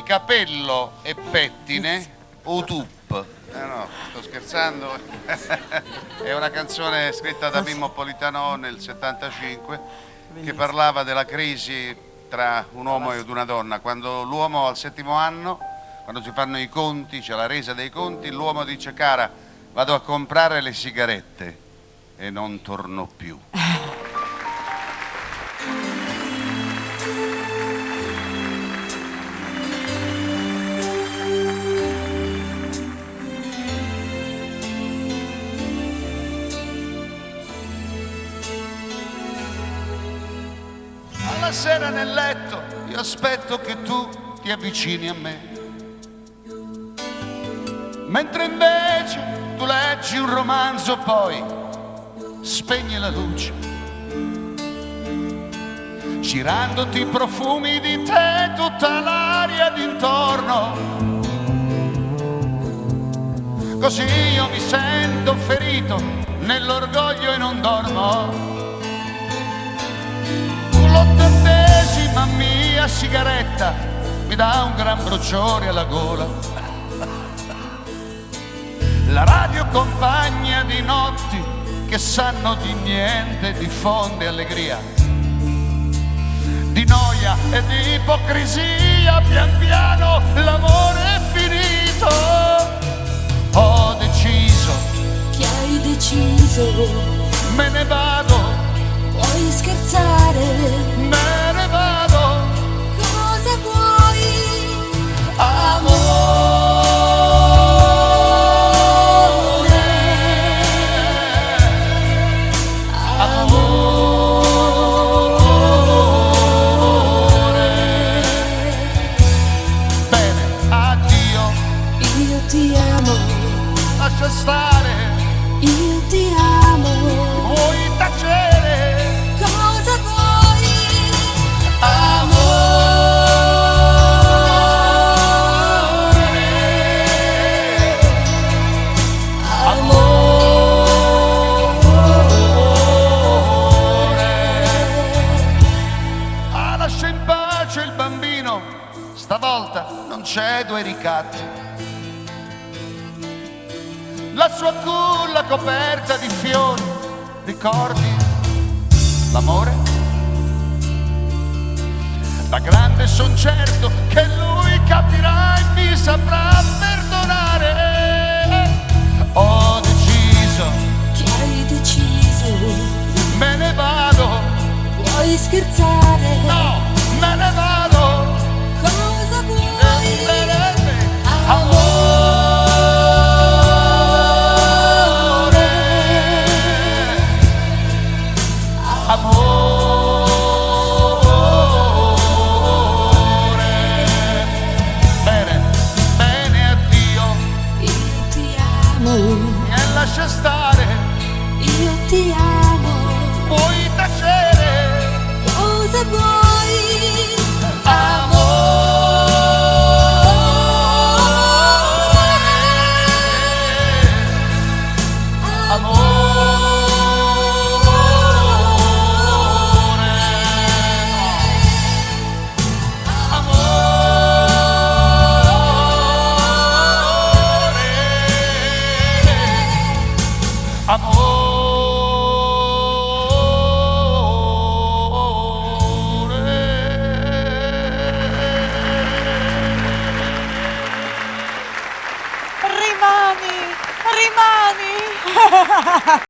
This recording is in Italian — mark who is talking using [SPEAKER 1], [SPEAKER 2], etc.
[SPEAKER 1] Capello e pettine Utup. No, sto scherzando. È una canzone scritta da Mimmo Politano nel 75 che parlava della crisi tra un uomo ed una donna. Quando l'uomo al 7° anno, quando si fanno i conti, c'è la resa dei conti, l'uomo dice: cara, vado a comprare le sigarette e non torno più. Alla sera nel letto io aspetto che tu ti avvicini a me, mentre invece tu leggi un romanzo, poi spegni la luce, girandoti i profumi di te, tutta l'aria d'intorno. Così io mi sento ferito nell'orgoglio e non dormo. L'80ª mia sigaretta mi dà un gran bruciore alla gola. La radio compagna di notti che sanno di niente, diffonde allegria, di noia e di ipocrisia. Pian piano l'amore è finito. Ho deciso.
[SPEAKER 2] Che hai deciso?
[SPEAKER 1] Me ne vado.
[SPEAKER 2] Puoi scherzare?
[SPEAKER 1] Me ne vado.
[SPEAKER 2] Cosa vuoi?
[SPEAKER 1] Amore, amore. Bene, addio.
[SPEAKER 2] Io ti amo.
[SPEAKER 1] Lascia stare.
[SPEAKER 2] Io ti amo.
[SPEAKER 1] Vuoi tacere?
[SPEAKER 2] Cosa vuoi?
[SPEAKER 1] Lascia in pace il bambino, stavolta non c'è due ricatti. La sua culla coperta di fiori, ricordi l'amore? Da grande son certo che lui capirà e mi saprà perdonare. Ho deciso.
[SPEAKER 2] Che hai deciso?
[SPEAKER 1] Me ne vado.
[SPEAKER 2] Puoi scherzare?
[SPEAKER 1] No, me ne vado.
[SPEAKER 2] Cosa vuoi?
[SPEAKER 1] Lascia stare.
[SPEAKER 2] Io ti amo.
[SPEAKER 1] Puoi tacere.
[SPEAKER 2] Cosa vuoi?
[SPEAKER 3] Rimani!